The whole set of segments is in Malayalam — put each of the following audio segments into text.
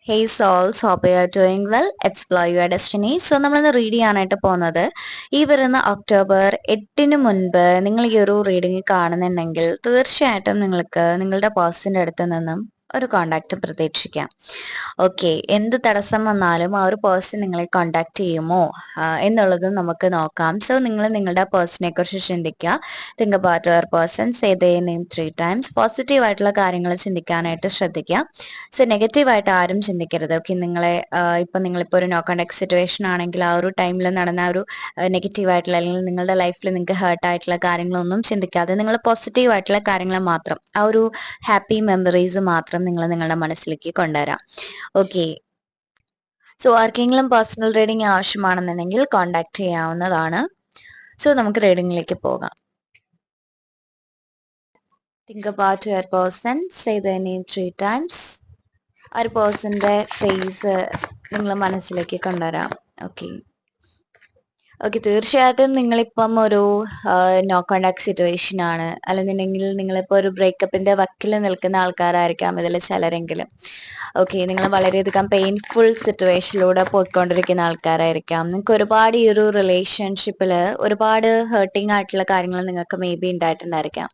Hey souls, hope you are doing well. Explore your destiny. So നമ്മളിന്ന് റീഡ് ചെയ്യാനായിട്ട് പോകുന്നത് ഈ വരുന്ന ഒക്ടോബർ 8-ന് മുൻപ് നിങ്ങൾ ഈ ഒരു റീഡിംഗ് കാണുന്നുണ്ടെങ്കിൽ തീർച്ചയായിട്ടും നിങ്ങൾക്ക് നിങ്ങളുടെ പേഴ്സന്റെ അടുത്ത് നിന്നും ഒരു കോണ്ടാക്ട് പ്രതീക്ഷിക്കാം. ഓക്കെ, എന്ത് തടസ്സം വന്നാലും ആ ഒരു പേഴ്സൺ നിങ്ങളെ കോണ്ടാക്ട് ചെയ്യുമോ എന്നുള്ളതും നമുക്ക് നോക്കാം. സോ നിങ്ങൾ നിങ്ങളുടെ പേഴ്സണെ കുറിച്ച് ചിന്തിക്കുക. Think about your person, say their name 3 times. Positive ആയിട്ടുള്ള കാര്യങ്ങൾ ചിന്തിക്കാനായിട്ട് ശ്രദ്ധിക്കുക. സോ നെഗറ്റീവ് ആയിട്ട് ആരും ചിന്തിക്കരുത്. ഓക്കെ, നിങ്ങളിപ്പോൾ ഒരു നോ കോണ്ടാക്ട് സിറ്റുവേഷൻ ആണെങ്കിൽ ആ ഒരു ടൈമിൽ നടന്ന ഒരു നെഗറ്റീവ് ആയിട്ടുള്ള അല്ലെങ്കിൽ നിങ്ങളുടെ ലൈഫിൽ നിങ്ങൾക്ക് ഹേർട്ട് ആയിട്ടുള്ള കാര്യങ്ങളൊന്നും ചിന്തിക്കാതെ നിങ്ങൾ പോസിറ്റീവ് ആയിട്ടുള്ള കാര്യങ്ങൾ മാത്രം, ആ ഒരു ഹാപ്പി മെമ്മറീസ് മാത്രം നിങ്ങൾ നിങ്ങളുടെ മനസ്സിലേക്ക് കൊണ്ടുവരാം. ഓക്കെ, സോ ആർക്കെങ്കിലും പേഴ്സണൽ റീഡിംഗ് ആവശ്യമാണെന്നുണ്ടെങ്കിൽ കോണ്ടാക്ട് ചെയ്യാവുന്നതാണ്. സോ നമുക്ക് റീഡിംഗിലേക്ക് പോകാം. Think about your person, say their name 3 times. ആ ഒരു പേഴ്സന്റെ ഫേസ് നിങ്ങൾ മനസ്സിലേക്ക് കൊണ്ടുവരാം. ഓക്കെ, തീർച്ചയായിട്ടും നിങ്ങളിപ്പം ഒരു നോ കോണ്ടാക്ട് സിറ്റുവേഷൻ ആണ്, അല്ലെന്നുണ്ടെങ്കിൽ നിങ്ങളിപ്പോൾ ഒരു ബ്രേക്കപ്പിന്റെ വക്കിൽ നിൽക്കുന്ന ആൾക്കാരായിരിക്കാം ഇതിൽ ചിലരെങ്കിലും. ഓക്കെ, നിങ്ങൾ വളരെയധികം പെയിൻഫുൾ സിറ്റുവേഷനിലൂടെ പോയിക്കൊണ്ടിരിക്കുന്ന ആൾക്കാരായിരിക്കാം. നിങ്ങൾക്ക് ഒരുപാട് ഈ ഒരു റിലേഷൻഷിപ്പിൽ ഒരുപാട് ഹേർട്ടിങ് ആയിട്ടുള്ള കാര്യങ്ങൾ നിങ്ങൾക്ക് മേ ബി ഉണ്ടായിട്ടുണ്ടായിരിക്കാം.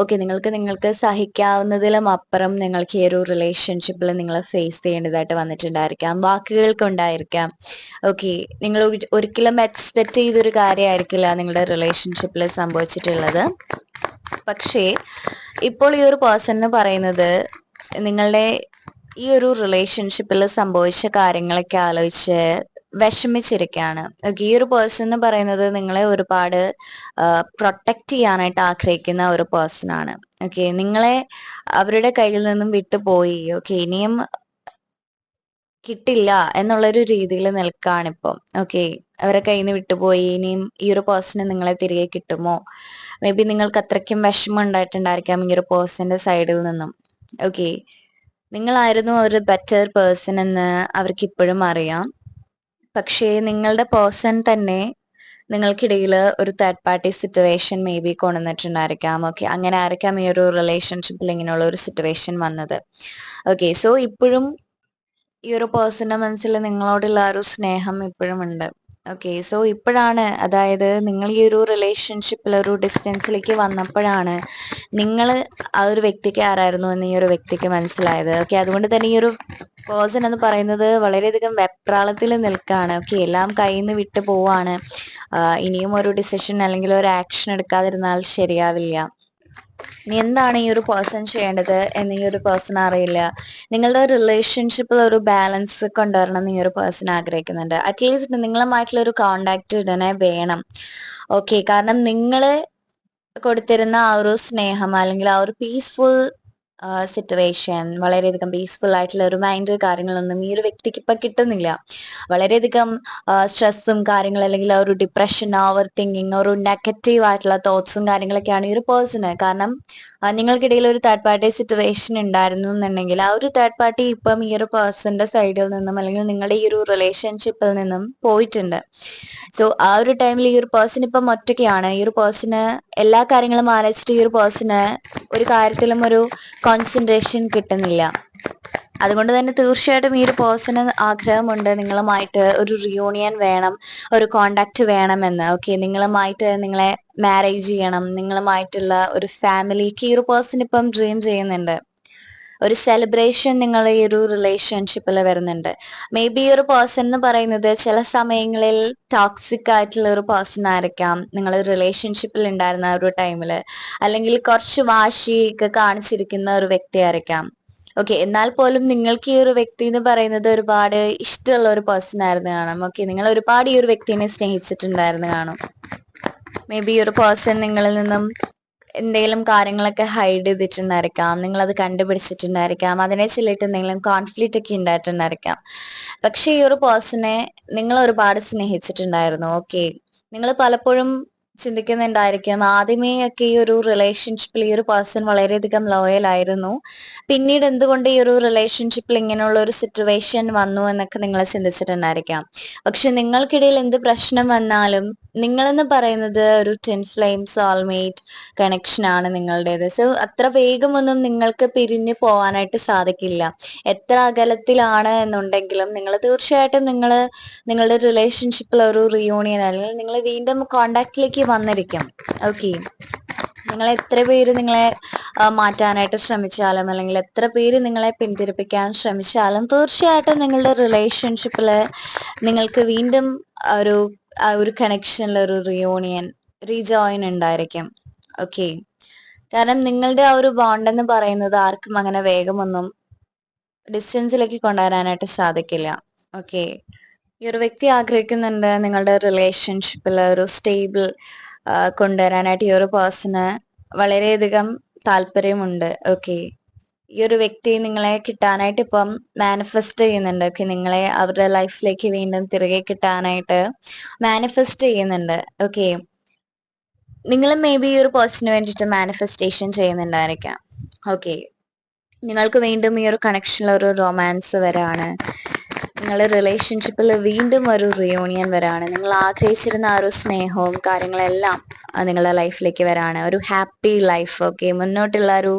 ഓക്കെ, നിങ്ങൾക്ക് സഹിക്കാവുന്നതിലും അപ്പുറം നിങ്ങൾക്ക് ഈ ഒരു റിലേഷൻഷിപ്പിൽ നിങ്ങൾ ഫേസ് ചെയ്യേണ്ടതായിട്ട് വന്നിട്ടുണ്ടായിരിക്കാം. വാക്കുകൾക്കുണ്ടായിരിക്കാം. ഓക്കെ, നിങ്ങൾ ഒരിക്കലും എക്സ്പെക്ട് ചെയ്തൊരു കാര്യമായിരിക്കില്ല നിങ്ങളുടെ റിലേഷൻഷിപ്പിൽ സംഭവിച്ചിട്ടുള്ളത്. പക്ഷേ ഇപ്പോൾ ഈ ഒരു പേഴ്സൺ എന്ന് പറയുന്നത് നിങ്ങളുടെ ഈ ഒരു റിലേഷൻഷിപ്പിൽ സംഭവിച്ച കാര്യങ്ങളൊക്കെ ആലോചിച്ച് വിഷമിച്ചിരിക്കുകയാണ്. ഈ ഒരു പേഴ്സൺ എന്ന് പറയുന്നത് നിങ്ങളെ ഒരുപാട് പ്രൊട്ടക്ട് ചെയ്യാനായിട്ട് ആഗ്രഹിക്കുന്ന ഒരു പേഴ്സൺ ആണ്. ഓക്കെ, നിങ്ങളെ അവരുടെ കയ്യിൽ നിന്നും വിട്ടുപോയി, ഓക്കെ, ഇനിയും കിട്ടില്ല എന്നുള്ളൊരു രീതിയിൽ നിൽക്കാണിപ്പം. ഓക്കെ, അവരെ കയ്യിൽ നിന്ന് വിട്ടുപോയി, ഇനിയും ഈ ഒരു പേഴ്സണ് നിങ്ങളെ തിരികെ കിട്ടുമോ? മേ ബി നിങ്ങൾക്ക് അത്രയ്ക്കും വിഷമം ഉണ്ടായിട്ടുണ്ടായിരിക്കാം ഈ ഒരു പേഴ്സന്റെ സൈഡിൽ നിന്നും. ഓക്കെ, നിങ്ങളായിരുന്നു ഒരു ബെറ്റർ പേഴ്സൺ എന്ന് അവർക്ക് ഇപ്പോഴും അറിയാം. പക്ഷേ നിങ്ങളുടെ പേഴ്സൺ തന്നെ നിങ്ങൾക്കിടയിൽ ഒരു third party situation may be കൊണ്ടുവന്നിട്ടുണ്ടായിരിക്കാം. ഓക്കെ, അങ്ങനെ ആയിരിക്കാം ഈ ഒരു റിലേഷൻഷിപ്പിൽ ഇങ്ങനെയുള്ള ഒരു സിറ്റുവേഷൻ വന്നത്. ഓക്കെ, സോ ഇപ്പോഴും ഈ ഒരു പേഴ്സന്റെ മനസ്സിൽ നിങ്ങളോടുള്ള ഒരു സ്നേഹം ഇപ്പോഴും ഉണ്ട്. ഓക്കെ, സോ ഇപ്പോഴാണ്, അതായത് നിങ്ങൾ ഈ ഒരു റിലേഷൻഷിപ്പിൽ ഒരു ഡിസ്റ്റൻസിലേക്ക് വന്നപ്പോഴാണ് നിങ്ങൾ ആ ഒരു വ്യക്തിക്ക് ആരായിരുന്നു എന്ന് ഈ ഒരു വ്യക്തിക്ക് മനസ്സിലായത്. ഓക്കെ, അതുകൊണ്ട് തന്നെ ഈ ഒരു പേഴ്സൺ എന്ന് പറയുന്നത് വളരെയധികം വെപ്രാളത്തിൽ നിൽക്കുകയാണ്. ഓക്കെ, എല്ലാം കയ്യിൽ നിന്ന് വിട്ടു പോവാണ്. ഇനിയും ഒരു ഡിസിഷൻ അല്ലെങ്കിൽ ഒരു ആക്ഷൻ എടുക്കാതിരുന്നാൽ ശരിയാവില്ല. ഇനി എന്താണ് ഈ ഒരു പേഴ്സൺ ചെയ്യേണ്ടത് എന്ന് ഈ ഒരു പേഴ്സൺ അറിയില്ല. നിങ്ങളുടെ റിലേഷൻഷിപ്പിൽ ഒരു ബാലൻസ് കൊണ്ടുവരണം എന്ന് ഈ ഒരു പേഴ്സൺ ആഗ്രഹിക്കുന്നുണ്ട്. അറ്റ്ലീസ്റ്റ് നിങ്ങളുമായിട്ടുള്ള ഒരു കോണ്ടാക്ട് ഉടനെ വേണം. ഓക്കെ, കാരണം നിങ്ങൾ കൊടുത്തിരുന്ന ആ ഒരു സ്നേഹം അല്ലെങ്കിൽ ആ ഒരു പീസ്ഫുൾ സിറ്റുവേഷൻ, വളരെയധികം പീസ്ഫുൾ ആയിട്ടുള്ള ഒരു മൈൻഡ് കാര്യങ്ങളൊന്നും ഈ ഒരു വ്യക്തിക്ക് ഇപ്പൊ കിട്ടുന്നില്ല. വളരെയധികം സ്ട്രെസ്സും കാര്യങ്ങളും അല്ലെങ്കിൽ ഒരു ഡിപ്രഷൻ, ഓവർ തിങ്കിങ്, ഒരു നെഗറ്റീവ് ആയിട്ടുള്ള തോട്ട്സും കാര്യങ്ങളൊക്കെയാണ് ഈ ഒരു പേഴ്സണ്. കാരണം നിങ്ങൾക്കിടയിൽ ഒരു തേർഡ് പാർട്ടി സിറ്റുവേഷൻ ഉണ്ടായിരുന്നു എന്നുണ്ടെങ്കിൽ ആ ഒരു തേർഡ് പാർട്ടി ഇപ്പം ഈ ഒരു പേഴ്സന്റെ സൈഡിൽ നിന്നും അല്ലെങ്കിൽ നിങ്ങളുടെ ഈ ഒരു റിലേഷൻഷിപ്പിൽ നിന്നും പോയിട്ടുണ്ട്. സോ ആ ഒരു ടൈമിൽ ഈ ഒരു പേഴ്സൺ ഇപ്പം ഒറ്റയ്ക്കാണ്. ഈ ഒരു പേഴ്സണ് എല്ലാ കാര്യങ്ങളും ആലോചിച്ചിട്ട് ഈ ഒരു പേഴ്സണ് ഒരു കാര്യത്തിലും ഒരു കോൺസെൻട്രേഷൻ കിട്ടുന്നില്ല. അതുകൊണ്ട് തന്നെ തീർച്ചയായിട്ടും ഈ ഒരു പേഴ്സണ് ആഗ്രഹമുണ്ട് നിങ്ങളുമായിട്ട് ഒരു റിയൂണിയൻ വേണം, ഒരു കോണ്ടാക്ട് വേണമെന്ന്. ഓക്കെ, നിങ്ങളെ മാരേജ് ചെയ്യണം, നിങ്ങളുമായിട്ടുള്ള ഒരു ഫാമിലിക്ക് ഈ ഒരു പേഴ്സൺ ഇപ്പം ഡ്രീം ചെയ്യുന്നുണ്ട്. ഒരു സെലിബ്രേഷൻ നിങ്ങൾ ഈ ഒരു റിലേഷൻഷിപ്പിൽ വരുന്നുണ്ട്. മേ ബി ഒരു പേഴ്സൺ എന്ന് പറയുന്നത് ചില സമയങ്ങളിൽ ടോക്സിക് ആയിട്ടുള്ള ഒരു പേഴ്സൺ ആയിരിക്കാം നിങ്ങൾ റിലേഷൻഷിപ്പിൽ ഉണ്ടായിരുന്ന ഒരു ടൈമിൽ, അല്ലെങ്കിൽ കുറച്ച് വാശിയൊക്കെ കാണിച്ചിരിക്കുന്ന ഒരു വ്യക്തി ആയിരിക്കാം. ഓക്കെ, എന്നാൽ പോലും നിങ്ങൾക്ക് ഈ ഒരു വ്യക്തി എന്ന് പറയുന്നത് ഒരുപാട് ഇഷ്ടമുള്ള ഒരു പേഴ്സൺ ആയിരുന്നു കാണും. ഓക്കെ, നിങ്ങൾ ഒരുപാട് ഈ ഒരു വ്യക്തിനെ സ്നേഹിച്ചിട്ടുണ്ടായിരുന്നു കാണും. മേ ബി ഈ ഒരു പേഴ്സൺ നിങ്ങളിൽ നിന്നും എന്തെങ്കിലും കാര്യങ്ങളൊക്കെ ഹൈഡ് ചെയ്തിട്ടുണ്ടായിരിക്കാം, നിങ്ങൾ അത് കണ്ടുപിടിച്ചിട്ടുണ്ടായിരിക്കാം, അതിനെ ചൊല്ലിട്ട് എന്തെങ്കിലും കോൺഫ്ലിക്റ്റ് ഒക്കെ ഉണ്ടായിട്ടുണ്ടായിരിക്കാം. പക്ഷെ ഈ ഒരു പേഴ്സണെ നിങ്ങൾ ഒരുപാട് സ്നേഹിച്ചിട്ടുണ്ടായിരുന്നു. ഓക്കെ, നിങ്ങൾ പലപ്പോഴും ചിന്തിക്കുന്നുണ്ടായിരിക്കും ആദ്യമേ ഒക്കെ ഈ ഒരു റിലേഷൻഷിപ്പിൽ ഈ ഒരു പേഴ്സൺ വളരെയധികം ലോയൽ ആയിരുന്നു, പിന്നീട് എന്തുകൊണ്ട് ഈ ഒരു റിലേഷൻഷിപ്പിൽ ഇങ്ങനെയുള്ള ഒരു സിറ്റുവേഷൻ വന്നു എന്നൊക്കെ നിങ്ങൾ ചിന്തിച്ചിട്ടുണ്ടായിരിക്കാം. പക്ഷെ നിങ്ങൾക്കിടയിൽ എന്ത് പ്രശ്നം വന്നാലും നിങ്ങളെന്ന് പറയുന്നത് ഒരു ട്വിൻ ഫ്ലെയിം സോൾമേറ്റ് കണക്ഷൻ ആണ് നിങ്ങളുടേത്. സോ അത്ര വേഗമൊന്നും നിങ്ങൾക്ക് പിരിഞ്ഞു പോവാനായിട്ട് സാധിക്കില്ല. എത്ര അകലത്തിലാണ് എന്നുണ്ടെങ്കിലും നിങ്ങൾ തീർച്ചയായിട്ടും നിങ്ങളുടെ റിലേഷൻഷിപ്പിൽ ഒരു റിയൂണിയൻ അല്ലെങ്കിൽ നിങ്ങൾ വീണ്ടും കോണ്ടാക്റ്റിലേക്ക് വന്നിരിക്കും. ഓക്കെ, നിങ്ങൾ എത്ര പേര് നിങ്ങളെ മാറ്റാനായിട്ട് ശ്രമിച്ചാലും അല്ലെങ്കിൽ എത്ര പേര് നിങ്ങളെ പിന്തിരിപ്പിക്കാൻ ശ്രമിച്ചാലും തീർച്ചയായിട്ടും നിങ്ങളുടെ റിലേഷൻഷിപ്പില് നിങ്ങൾക്ക് വീണ്ടും ഒരു ഒരു കണക്ഷനിൽ ഒരു റിയൂണിയൻ റീജോയിൻ ഉണ്ടായിരിക്കും. ഓക്കെ, കാരണം നിങ്ങളുടെ ആ ഒരു ബോണ്ട് എന്ന് പറയുന്നത് ആർക്കും അങ്ങനെ വേഗമൊന്നും ഡിസ്റ്റൻസിലേക്ക് കൊണ്ടുവരാനായിട്ട് സാധിക്കില്ല. ഓക്കെ, ഈ ഒരു വ്യക്തി ആഗ്രഹിക്കുന്നുണ്ട് നിങ്ങളുടെ റിലേഷൻഷിപ്പിൽ ഒരു സ്റ്റേബിൾ കൊണ്ടുവരാനായിട്ട്. ഈ ഒരു പേഴ്സണ് വളരെയധികം താല്പര്യമുണ്ട്. ഓക്കെ, ഈ ഒരു വ്യക്തി നിങ്ങളെ കിട്ടാനായിട്ട് ഇപ്പം മാനിഫെസ്റ്റ് ചെയ്യുന്നുണ്ട്. ഓക്കെ, നിങ്ങളെ അവരുടെ ലൈഫിലേക്ക് വീണ്ടും തിരികെ കിട്ടാനായിട്ട് മാനിഫെസ്റ്റ് ചെയ്യുന്നുണ്ട്. ഓക്കെ, നിങ്ങൾ മേ ബി ഈ ഒരു പേഴ്സണിന് വേണ്ടിയിട്ട് മാനിഫെസ്റ്റേഷൻ ചെയ്യുന്നുണ്ടായിരിക്കാം. ഓക്കെ, നിങ്ങൾക്ക് വീണ്ടും ഈ ഒരു കണക്ഷനിൽ ഒരു റൊമാൻസ് വരാണ്. നിങ്ങളുടെ റിലേഷൻഷിപ്പിൽ വീണ്ടും ഒരു റിയൂണിയൻ വരാണ്. നിങ്ങൾ ആഗ്രഹിച്ചിരുന്ന ആ ഒരു സ്നേഹവും കാര്യങ്ങളെല്ലാം നിങ്ങളുടെ ലൈഫിലേക്ക് വരാണ്. ഒരു ഹാപ്പി ലൈഫ്. ഓക്കെ, മുന്നോട്ടുള്ള ഒരു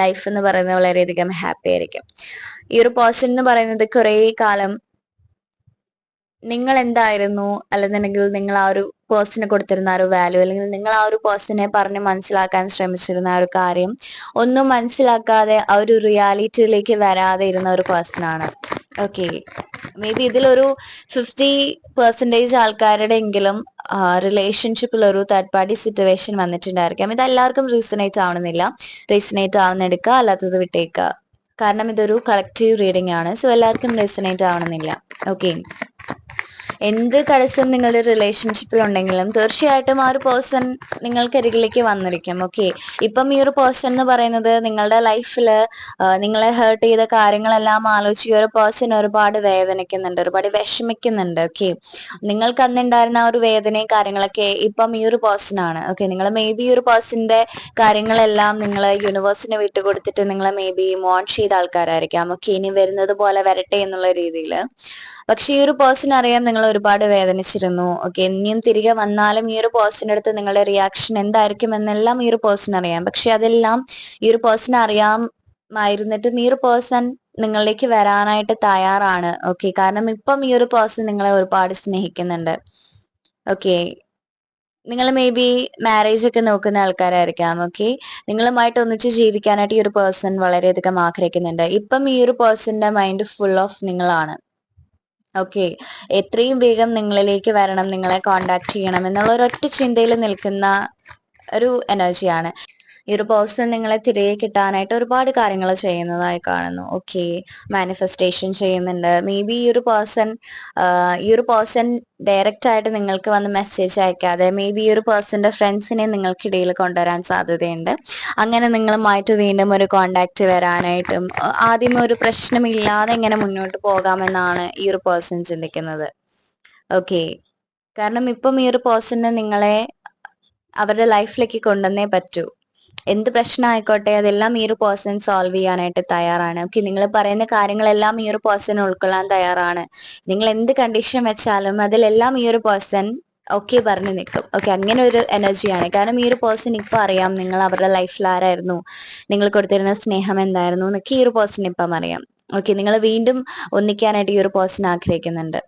ലൈഫ് എന്ന് പറയുന്നത് വളരെയധികം ഹാപ്പി ആയിരിക്കും. ഈ ഒരു പേഴ്സൺ എന്ന് പറയുന്നത് കുറേ കാലം നിങ്ങൾ എന്തായിരുന്നു, അല്ലെന്നുണ്ടെങ്കിൽ നിങ്ങൾ ആ ഒരു പേഴ്സണ് കൊടുത്തിരുന്ന ആ ഒരു വാല്യൂ, അല്ലെങ്കിൽ നിങ്ങൾ ആ ഒരു പേഴ്സണെ പറഞ്ഞ് മനസ്സിലാക്കാൻ ശ്രമിച്ചിരുന്ന ആ ഒരു കാര്യം ഒന്നും മനസ്സിലാക്കാതെ ആ ഒരു റിയാലിറ്റിയിലേക്ക് വരാതെ ഇരുന്ന ഒരു പേഴ്സൺ ആണ്. ഓക്കെ, മേ ബി ഇതിലൊരു 50% ആൾക്കാരുടെ എങ്കിലും റിലേഷൻഷിപ്പിൽ ഒരു തേർഡ് പാർട്ടി സിറ്റുവേഷൻ വന്നിട്ടുണ്ടായിരിക്കാം. ഇത് എല്ലാവർക്കും റീസണേറ്റ് ആവണമെന്നില്ല. റീസണേറ്റ് ആവുന്ന എടുക്കുക, അല്ലാത്തത് വിട്ടേക്കുക. കാരണം ഇതൊരു കളക്റ്റീവ് റീഡിംഗ് ആണ്. സോ എല്ലാവർക്കും റീസണേറ്റ് ആവണമെന്നില്ല. ഓക്കെ, എന്ത് തടസ്സം നിങ്ങളുടെ റിലേഷൻഷിപ്പിൽ ഉണ്ടെങ്കിലും തീർച്ചയായിട്ടും ആ ഒരു പേഴ്സൺ നിങ്ങൾക്കരികിലേക്ക് വന്നിരിക്കും. ഓക്കെ, ഇപ്പം ഈ ഒരു പേഴ്സൺ എന്ന് പറയുന്നത് നിങ്ങളുടെ ലൈഫിൽ നിങ്ങളെ ഹേർട്ട് ചെയ്ത കാര്യങ്ങളെല്ലാം ആലോചിച്ച് ഈ ഒരു പേഴ്സൺ ഒരുപാട് വേദനിക്കുന്നുണ്ട്, ഒരുപാട് വിഷമിക്കുന്നുണ്ട്. ഓക്കെ, നിങ്ങൾക്ക് അന്നുണ്ടായിരുന്ന ആ ഒരു വേദനയും കാര്യങ്ങളൊക്കെ ഇപ്പം ഈ ഒരു പേഴ്സൺ ആണ്. ഓക്കെ, നിങ്ങൾ മേ ബി ഈ ഒരു പേഴ്സന്റെ കാര്യങ്ങളെല്ലാം നിങ്ങൾ യൂണിവേഴ്സിന് വിട്ടുകൊടുത്തിട്ട് നിങ്ങൾ മേ ബി മോൺ ചെയ്ത ആൾക്കാരായിരിക്കാം. ഓക്കെ, ഇനി വരുന്നത് പോലെ വരട്ടെ എന്നുള്ള രീതിയിൽ. പക്ഷെ ഈ ഒരു പേഴ്സൺ അറിയാം നിങ്ങൾ ഒരുപാട് വേദനിച്ചിരുന്നു. ഓക്കെ, ഇനിയും തിരികെ വന്നാലും ഈ ഒരു പേഴ്സന്റെ അടുത്ത് നിങ്ങളുടെ റിയാക്ഷൻ എന്തായിരിക്കും എന്നെല്ലാം ഈ ഒരു പേഴ്സൺ അറിയാം. പക്ഷെ അതെല്ലാം ഈ ഒരു പേഴ്സൺ അറിയാമായിരുന്നിട്ടും ഈ ഒരു പേഴ്സൺ നിങ്ങളിലേക്ക് വരാനായിട്ട് തയ്യാറാണ്. ഓക്കെ, കാരണം ഇപ്പം ഈ ഒരു പേഴ്സൺ നിങ്ങളെ ഒരുപാട് സ്നേഹിക്കുന്നുണ്ട്. ഓക്കെ, നിങ്ങൾ മേ ബി മാരേജ് ഒക്കെ നോക്കുന്ന ആൾക്കാരായിരിക്കാം. ഓക്കെ, നിങ്ങളുമായിട്ട് ഒന്നിച്ച് ജീവിക്കാനായിട്ട് ഈ ഒരു പേഴ്സൺ വളരെയധികം ആഗ്രഹിക്കുന്നുണ്ട്. ഇപ്പം ഈ ഒരു പേഴ്സന്റെ മൈൻഡ് ഫുൾ ഓഫ് നിങ്ങളാണ്. ഓക്കെ, എത്രയും വേഗം നിങ്ങളിലേക്ക് വരണം, നിങ്ങളെ കോണ്ടാക്ട് ചെയ്യണം എന്നുള്ള ഒരൊറ്റ ചിന്തയിൽ നിൽക്കുന്ന ഒരു എനർജിയാണ്. ഈ ഒരു പേഴ്സൺ നിങ്ങളെ തിരികെ കിട്ടാനായിട്ട് ഒരുപാട് കാര്യങ്ങൾ ചെയ്യുന്നതായി കാണുന്നു. ഓക്കെ, മാനിഫെസ്റ്റേഷൻ ചെയ്യുന്നുണ്ട്. മേ ബി ഈ ഒരു പേഴ്സൺ ഡയറക്റ്റ് ആയിട്ട് നിങ്ങൾക്ക് വന്ന് മെസ്സേജ് അയക്കാതെ മേ ബി ഈ ഒരു പേഴ്സന്റെ ഫ്രണ്ട്സിനെ നിങ്ങൾക്കിടയിൽ കൊണ്ടുവരാൻ സാധ്യതയുണ്ട്. അങ്ങനെ നിങ്ങളുമായിട്ട് വീണ്ടും ഒരു കോണ്ടാക്ട് വരാനായിട്ടും ആദ്യം ഒരു പ്രശ്നമില്ലാതെ എങ്ങനെ മുന്നോട്ട് പോകാമെന്നാണ് ഈ ഒരു പേഴ്സൺ ചിന്തിക്കുന്നത്. ഓക്കെ, കാരണം ഇപ്പം ഈ ഒരു പേഴ്സണ് നിങ്ങളെ അവരുടെ ലൈഫിലേക്ക് കൊണ്ടുവന്നേ പറ്റൂ. എന്ത് പ്രശ്നമായിക്കോട്ടെ അതെല്ലാം ഈ ഒരു പേഴ്സൺ സോൾവ് ചെയ്യാനായിട്ട് തയ്യാറാണ്. ഓക്കെ, നിങ്ങൾ പറയുന്ന കാര്യങ്ങളെല്ലാം ഈ ഒരു പേഴ്സൺ ഉൾക്കൊള്ളാൻ തയ്യാറാണ്. നിങ്ങൾ എന്ത് കണ്ടീഷൻ വെച്ചാലും അതിലെല്ലാം ഈ ഒരു പേഴ്സൺ ഓക്കെ പറഞ്ഞു നിൽക്കും. ഓക്കെ, അങ്ങനെ ഒരു എനർജിയാണ്. കാരണം ഈ ഒരു പേഴ്സൺ ഇപ്പൊ അറിയാം നിങ്ങൾ അവരുടെ ലൈഫിൽ ആരായിരുന്നു, നിങ്ങൾ കൊടുത്തിരുന്ന സ്നേഹം എന്തായിരുന്നു എന്നൊക്കെ ഈ ഒരു പേഴ്സൺ ഇപ്പം അറിയാം. ഓക്കെ, നിങ്ങൾ വീണ്ടും ഒന്നിക്കാനായിട്ട് ഈ ഒരു പേഴ്സൺ ആഗ്രഹിക്കുന്നുണ്ട്.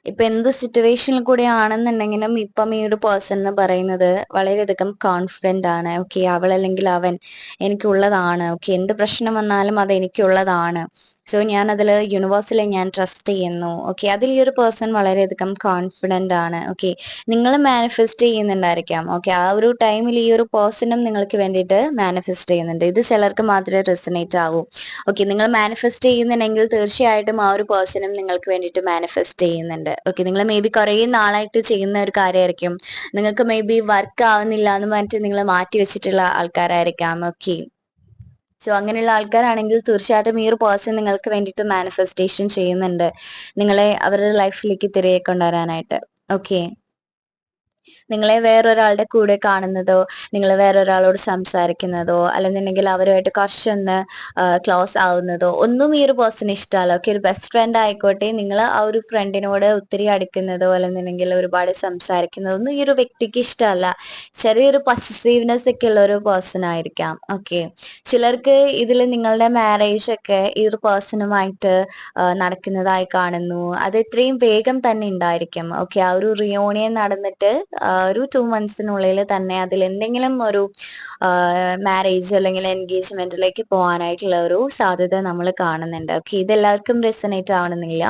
ഇപ്പൊ എന്ത് സിറ്റുവേഷനിൽ കൂടെ ആണെന്നുണ്ടെങ്കിലും ഇപ്പം ഈ ഒരു പേഴ്സൺ എന്ന് പറയുന്നത് വളരെയധികം കോൺഫിഡന്റ് ആണ്. ഓക്കെ, അവൾ അല്ലെങ്കിൽ അവൻ എനിക്കുള്ളതാണ്. ഓക്കെ, എന്ത് പ്രശ്നം വന്നാലും അത് എനിക്കുള്ളതാണ്. സോ ഞാൻ അതിൽ യൂണിവേഴ്സിലെ ഞാൻ ട്രസ്റ്റ് ചെയ്യുന്നു. ഓക്കെ, അതിൽ ഈ ഒരു പേഴ്സൺ വളരെയധികം കോൺഫിഡന്റ് ആണ്. ഓക്കെ, നിങ്ങൾ മാനിഫെസ്റ്റ് ചെയ്യുന്നുണ്ടായിരിക്കാം. ഓക്കെ, ആ ഒരു ടൈമിൽ ഈ ഒരു പേഴ്സണും നിങ്ങൾക്ക് വേണ്ടിയിട്ട് മാനിഫെസ്റ്റ് ചെയ്യുന്നുണ്ട്. ഇത് ചിലർക്ക് മാത്രമേ റെസനേറ്റ് ആവൂ. ഓക്കെ, നിങ്ങൾ മാനിഫെസ്റ്റ് ചെയ്യുന്നുണ്ടെങ്കിൽ തീർച്ചയായിട്ടും ആ ഒരു പേഴ്സണും നിങ്ങൾക്ക് വേണ്ടിയിട്ട് മാനിഫെസ്റ്റ് ചെയ്യുന്നുണ്ട്. ഓക്കെ, നിങ്ങൾ മേ ബി കുറേ നാളായിട്ട് ചെയ്യുന്ന ഒരു കാര്യമായിരിക്കും. നിങ്ങൾക്ക് മേ ബി വർക്ക് ആവുന്നില്ല എന്ന് പറഞ്ഞിട്ട് നിങ്ങൾ മാറ്റി വെച്ചിട്ടുള്ള ആൾക്കാരായിരിക്കാം. ഓക്കെ, സോ അങ്ങനെയുള്ള ആൾക്കാരാണെങ്കിൽ തീർച്ചയായിട്ടും ഈ ഒരു പേഴ്സൺ നിങ്ങൾക്ക് വേണ്ടിയിട്ട് മാനിഫെസ്റ്റേഷൻ ചെയ്യുന്നുണ്ട്, നിങ്ങളെ അവരുടെ ലൈഫിലേക്ക് തിരികെ കൊണ്ടുവരാനായിട്ട്. ഓക്കെ, നിങ്ങളെ വേറൊരാളുടെ കൂടെ കാണുന്നതോ നിങ്ങൾ വേറൊരാളോട് സംസാരിക്കുന്നതോ അല്ലെന്നുണ്ടെങ്കിൽ അവരുമായിട്ട് കുറച്ചൊന്ന് ക്ലോസ് ആവുന്നതോ ഒന്നും ഈ ഒരു പേഴ്സൺ ഇഷ്ടമല്ല. ഓക്കെ, ഒരു ബെസ്റ്റ് ഫ്രണ്ട് ആയിക്കോട്ടെ, നിങ്ങൾ ആ ഒരു ഫ്രണ്ടിനോട് ഒത്തിരി അടുക്കുന്നതോ അല്ലെന്നുണ്ടെങ്കിൽ ഒരുപാട് സംസാരിക്കുന്നതോ ഒന്നും ഈ ഒരു വ്യക്തിക്ക് ഇഷ്ടമല്ല. ചെറിയൊരു പൊസസീവ്നെസ് ഒക്കെ ഉള്ള ഒരു പേഴ്സൺ ആയിരിക്കാം. ഓക്കെ, ചിലർക്ക് ഇതിൽ നിങ്ങളുടെ മാരേജ് ഒക്കെ ഈ ഒരു പേഴ്സണുമായിട്ട് നടക്കുന്നതായി കാണുന്നു. അത് ഇത്രയും വേഗം തന്നെ ഉണ്ടായിരിക്കും. ഓക്കെ, ആ ഒരു റിയൂണിയൻ നടന്നിട്ട് ഒരു 2 മന്ത്സിനുള്ളിൽ തന്നെ അതിൽ എന്തെങ്കിലും ഒരു മാരേജ് അല്ലെങ്കിൽ എൻഗേജ്മെന്റിലേക്ക് പോകാനായിട്ടുള്ള ഒരു സാധ്യത നമ്മൾ കാണുന്നുണ്ട്. ഓക്കെ, ഇതെല്ലാവർക്കും റെസനേറ്റ് ആവണമെന്നില്ല.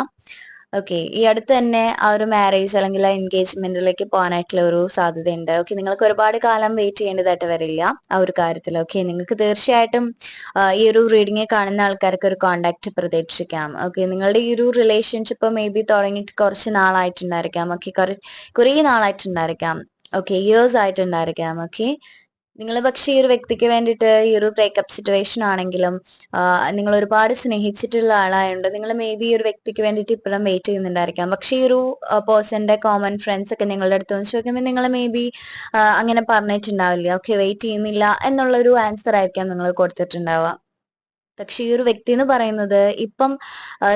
ഓക്കെ, ഈ അടുത്ത് തന്നെ ആ ഒരു മാരേജ് അല്ലെങ്കിൽ ആ എൻഗേജ്മെന്റിലേക്ക് പോകാനായിട്ടുള്ള ഒരു സാധ്യതയുണ്ട്. ഓക്കെ, നിങ്ങൾക്ക് ഒരുപാട് കാലം വെയിറ്റ് ചെയ്യേണ്ടതായിട്ട് വരില്ല ആ ഒരു കാര്യത്തിൽ. ഓക്കെ, നിങ്ങൾക്ക് തീർച്ചയായിട്ടും ഈ ഒരു റീഡിംഗ് കാണുന്ന ആൾക്കാർക്ക് ഒരു കോണ്ടാക്ട് പ്രതീക്ഷിക്കാം. ഓക്കെ, നിങ്ങളുടെ ഈ ഒരു റിലേഷൻഷിപ്പ് മേ ബി തുടങ്ങിയിട്ട് കുറച്ച് നാളായിട്ടുണ്ടായിരിക്കാം. ഓക്കെ, കുറേ നാളായിട്ടുണ്ടായിരിക്കാം. ഓക്കെ, ഇയേഴ്സ് ആയിട്ടുണ്ടായിരിക്കാം. ഓക്കെ, നിങ്ങൾ പക്ഷേ ഈ ഒരു വ്യക്തിക്ക് വേണ്ടിയിട്ട് ഈ ഒരു ബ്രേക്കപ്പ് സിറ്റുവേഷൻ ആണെങ്കിലും നിങ്ങൾ ഒരുപാട് സ്നേഹിച്ചിട്ടുള്ള ആളായതുകൊണ്ട് നിങ്ങൾ മേ ബി ഈ ഒരു വ്യക്തിക്ക് വേണ്ടിയിട്ട് ഇപ്പോഴും വെയിറ്റ് ചെയ്യുന്നുണ്ടായിരിക്കാം. പക്ഷേ ഈ ഒരു പേഴ്സന്റെ കോമൺ ഫ്രണ്ട്സ് ഒക്കെ നിങ്ങളുടെ അടുത്ത് വന്ന് ചോദിക്കുമ്പോൾ നിങ്ങൾ മേ ബി അങ്ങനെ പറഞ്ഞിട്ടുണ്ടാവില്ല. ഓക്കെ, വെയിറ്റ് ചെയ്യുന്നില്ല എന്നുള്ളൊരു ആൻസർ ആയിരിക്കാം നിങ്ങൾ കൊടുത്തിട്ടുണ്ടാവുക. പക്ഷെ ഈ ഒരു വ്യക്തി എന്ന് പറയുന്നത് ഇപ്പം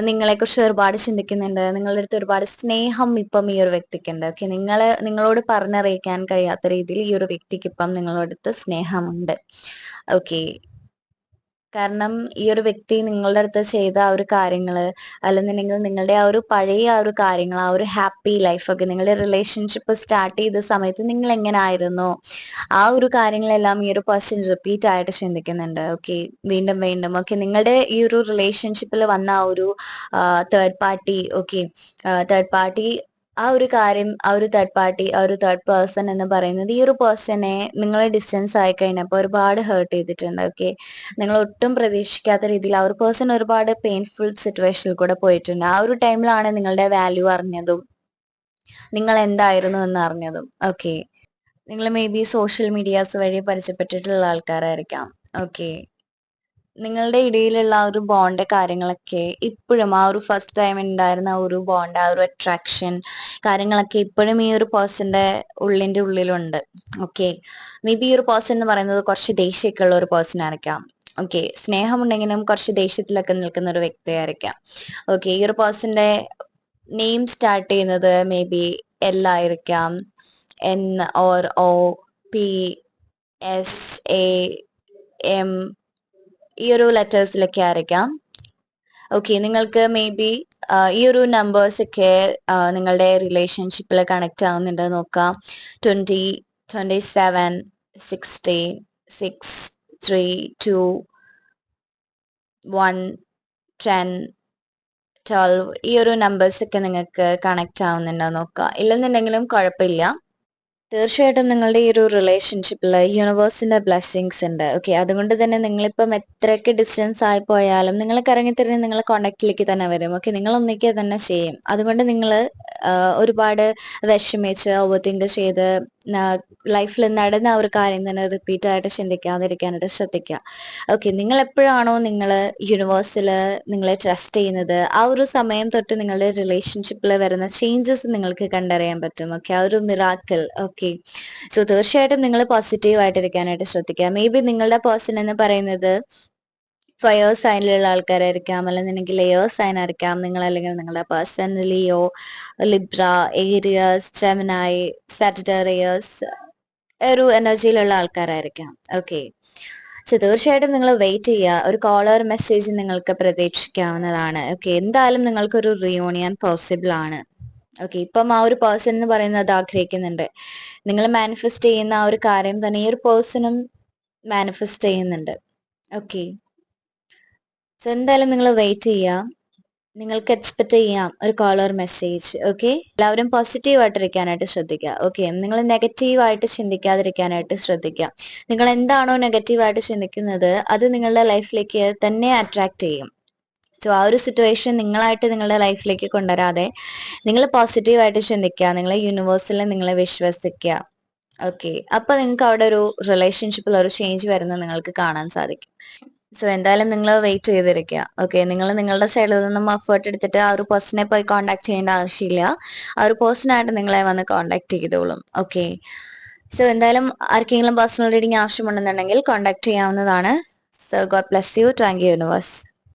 നിങ്ങളെക്കുറിച്ച് ഒരുപാട് ചിന്തിക്കുന്നുണ്ട്. നിങ്ങളുടെ അടുത്ത് ഒരുപാട് സ്നേഹം ഇപ്പം ഈ ഒരു വ്യക്തിക്കുണ്ട്. ഓക്കെ, നിങ്ങളോട് പറഞ്ഞറിയിക്കാൻ കഴിയാത്ത രീതിയിൽ ഈ ഒരു വ്യക്തിക്ക് ഇപ്പം നിങ്ങളുടെ അടുത്ത് സ്നേഹമുണ്ട്. ഓക്കെ, കാരണം ഈ ഒരു വ്യക്തി നിങ്ങളുടെ അടുത്ത് ചെയ്ത ആ ഒരു കാര്യങ്ങള് അല്ലെന്നുണ്ടെങ്കിൽ നിങ്ങളുടെ ആ ഒരു പഴയ ആ ഒരു കാര്യങ്ങൾ, ആ ഒരു ഹാപ്പി ലൈഫ് ഒക്കെ നിങ്ങളുടെ റിലേഷൻഷിപ്പ് സ്റ്റാർട്ട് ചെയ്ത സമയത്ത് നിങ്ങൾ എങ്ങനെ ആയിരുന്നു, ആ ഒരു കാര്യങ്ങളെല്ലാം ഈ ഒരു പേഴ്സൺ റിപ്പീറ്റ് ആയിട്ട് ചിന്തിക്കുന്നുണ്ട്. ഓക്കെ, വീണ്ടും വീണ്ടും. ഓക്കെ, നിങ്ങളുടെ ഈ ഒരു റിലേഷൻഷിപ്പിൽ വന്ന ആ ഒരു third party, okay, third party, ആ ഒരു കാര്യം, ആ ഒരു തേർഡ് പാർട്ടി, ആ ഒരു തേർഡ് പേഴ്സൺ എന്ന് പറയുന്നത് ഈ ഒരു പേഴ്സണെ നിങ്ങളെ ഡിസ്റ്റൻസ് ആയി കഴിഞ്ഞപ്പോൾ ഒരുപാട് ഹേർട്ട് ചെയ്തിട്ടുണ്ട്. ഓക്കെ, നിങ്ങൾ ഒട്ടും പ്രതീക്ഷിക്കാത്ത രീതിയിൽ ആ ഒരു പേഴ്സൺ ഒരുപാട് പെയിൻഫുൾ സിറ്റുവേഷനിൽ കൂടെ പോയിട്ടുണ്ട്. ആ ഒരു ടൈമിലാണ് നിങ്ങളുടെ വാല്യൂ അറിഞ്ഞതും നിങ്ങൾ എന്തായിരുന്നു എന്ന് അറിഞ്ഞതും. ഓക്കെ, നിങ്ങൾ മേ ബി സോഷ്യൽ മീഡിയാസ് വഴി പരിചയപ്പെട്ടിട്ടുള്ള ആൾക്കാരായിരിക്കാം. ഓക്കെ, നിങ്ങളുടെ ഇടയിലുള്ള ആ ഒരു ബോണ്ട് കാര്യങ്ങളൊക്കെ ഇപ്പോഴും ആ ഒരു ഫസ്റ്റ് ടൈം ഉണ്ടായിരുന്ന ആ ഒരു ബോണ്ട്, ആ ഒരു അട്രാക്ഷൻ കാര്യങ്ങളൊക്കെ ഇപ്പോഴും ഈ ഒരു പേഴ്സന്റെ ഉള്ളിന്റെ ഉള്ളിലുണ്ട്. ഓക്കെ, മേ ബി ഈ ഒരു പേഴ്സൺ എന്ന് പറയുന്നത് കുറച്ച് ദേഷ്യമൊക്കെ ഉള്ള ഒരു പേഴ്സൺ ആയിരിക്കാം. ഓക്കെ, സ്നേഹമുണ്ടെങ്കിലും കുറച്ച് ദേഷ്യത്തിലൊക്കെ നിൽക്കുന്ന ഒരു വ്യക്തിയായിരിക്കാം. ഓക്കെ, ഈ ഒരു പേഴ്സന്റെ നെയിം സ്റ്റാർട്ട് ചെയ്യുന്നത് മേ ബി എൽ ആയിരിക്കാം. N or O, P, S, A, M, ഈ ഒരു ലെറ്റേഴ്സിലൊക്കെ ആയിരിക്കാം. ഓക്കെ, നിങ്ങൾക്ക് മേ ബി ഈ ഒരു നമ്പേഴ്സ് ഒക്കെ നിങ്ങളുടെ റിലേഷൻഷിപ്പിൽ കണക്ട് ആവുന്നുണ്ട് നോക്കാം. 20, 27, 16, 6, 3, 2, 1, 10, 12 ഈ ഒരു നമ്പേഴ്സ് ഒക്കെ നിങ്ങൾക്ക് കണക്ട് ആവുന്നുണ്ടോ നോക്കുക. ഇല്ലെന്നുണ്ടെങ്കിലും കുഴപ്പമില്ല. തീർച്ചയായിട്ടും നിങ്ങളുടെ ഈ ഒരു റിലേഷൻഷിപ്പിൽ യൂണിവേഴ്സിന്റെ ബ്ലെസ്സിങ്സ് ഉണ്ട്. ഓക്കെ, അതുകൊണ്ട് തന്നെ നിങ്ങളിപ്പം എത്രയൊക്കെ ഡിസ്റ്റൻസ് ആയി പോയാലും നിങ്ങൾ കറങ്ങിത്തിരിഞ്ഞ് നിങ്ങൾ കോണ്ടാക്റ്റിലേക്ക് തന്നെ വരും. ഓക്കെ, നിങ്ങൾ ഒന്നിക്കുക തന്നെ ചെയ്യും. അതുകൊണ്ട് നിങ്ങൾ ഒരുപാട് വിഷമിച്ച് ഓവർ തിങ്ക് ചെയ്ത് ലൈഫിൽ നടന്ന ആ ഒരു കാര്യം തന്നെ റിപ്പീറ്റ് ആയിട്ട് ചിന്തിക്കാതിരിക്കാനായിട്ട് ശ്രദ്ധിക്കുക. ഓക്കെ, നിങ്ങൾ എപ്പോഴാണോ നിങ്ങൾ യൂണിവേഴ്സിൽ നിങ്ങളെ ട്രസ്റ്റ് ചെയ്യുന്നത് ആ ഒരു സമയം തൊട്ട് നിങ്ങളുടെ റിലേഷൻഷിപ്പിൽ വരുന്ന ചേഞ്ചസ് നിങ്ങൾക്ക് കണ്ടറിയാൻ പറ്റും. ഓക്കെ, ആ ഒരു മിറാക്കിൾ. ഓക്കെ, സോ തീർച്ചയായിട്ടും നിങ്ങൾ പോസിറ്റീവ് ആയിട്ടിരിക്കാനായിട്ട് ശ്രദ്ധിക്കുക. മേ ബി നിങ്ങളുടെ പേഴ്സൺ എന്ന് പറയുന്നത് ഫയർ സൈനിലുള്ള ആൾക്കാരായിരിക്കാം, അല്ലെന്നുണ്ടെങ്കിൽ എയർ സൈൻ ആയിരിക്കാം നിങ്ങൾ, അല്ലെങ്കിൽ നിങ്ങളുടെ person Leo, Libra, Aries, Gemini, Sagittarius ഒരു എനർജിയിലുള്ള ആൾക്കാരായിരിക്കാം. ഓക്കെ, സോ തീർച്ചയായിട്ടും നിങ്ങൾ വെയിറ്റ് ചെയ്യുക. ഒരു കോൾ ഒരു മെസ്സേജ് നിങ്ങൾക്ക് പ്രതീക്ഷിക്കാവുന്നതാണ്. ഓക്കെ, എന്തായാലും നിങ്ങൾക്കൊരു റിയൂണിയൻ പോസിബിൾ ആണ്. ഓക്കെ, ഇപ്പം ആ ഒരു പേഴ്സൺ എന്ന് പറയുന്നത് ആഗ്രഹിക്കുന്നുണ്ട്. നിങ്ങൾ മാനിഫെസ്റ്റ് ചെയ്യുന്ന ആ ഒരു കാര്യം തന്നെ ഈ ഒരു പേഴ്സണും മാനിഫെസ്റ്റ് ചെയ്യുന്നുണ്ട്. ഓക്കെ, സോ എന്തായാലും നിങ്ങൾ വെയിറ്റ് ചെയ്യുക. നിങ്ങൾക്ക് എക്സ്പെക്ട് ചെയ്യാം ഒരു കോൾ ഓർ മെസ്സേജ്. ഓക്കെ, എല്ലാവരും പോസിറ്റീവ് ആയിട്ടിരിക്കാനായിട്ട് ശ്രദ്ധിക്കുക. ഓക്കെ, നിങ്ങൾ നെഗറ്റീവ് ആയിട്ട് ചിന്തിക്കാതിരിക്കാനായിട്ട് ശ്രദ്ധിക്കുക. നിങ്ങൾ എന്താണോ നെഗറ്റീവ് ആയിട്ട് ചിന്തിക്കുന്നത് അത് നിങ്ങളുടെ ലൈഫിലേക്ക് തന്നെ അട്രാക്ട് ചെയ്യും. സോ ആ ഒരു സിറ്റുവേഷൻ നിങ്ങളായിട്ട് നിങ്ങളുടെ ലൈഫിലേക്ക് കൊണ്ടുവരാതെ നിങ്ങൾ പോസിറ്റീവായിട്ട് ചിന്തിക്കുക, നിങ്ങളെ യൂണിവേഴ്സിൽ നിങ്ങളെ വിശ്വസിക്കുക. ഓക്കെ, അപ്പൊ നിങ്ങൾക്ക് അവിടെ ഒരു റിലേഷൻഷിപ്പിൽ ഒരു ചേഞ്ച് വരുന്നത് നിങ്ങൾക്ക് കാണാൻ സാധിക്കും. സോ എന്തായാലും നിങ്ങൾ വെയിറ്റ് ചെയ്തിരിക്കുക. ഓക്കെ, നിങ്ങൾ നിങ്ങളുടെ സൈഡിൽ നിന്നും എഫേർട്ട് എടുത്തിട്ട് ആ ഒരു പേഴ്സണെ പോയി കോൺടാക്ട് ചെയ്യേണ്ട ആവശ്യമില്ല. ആ ഒരു പേഴ്സണായിട്ട് നിങ്ങളെ വന്ന് കോൺടാക്ട് ചെയ്തോളും. ഓക്കെ, സോ എന്തായാലും ആർക്കെങ്കിലും പേഴ്സണൽ റീഡിംഗ് ആവശ്യമുണ്ടെന്നുണ്ടെങ്കിൽ കോൺടാക്ട് ചെയ്യാവുന്നതാണ്. So God bless you. Thank you universe.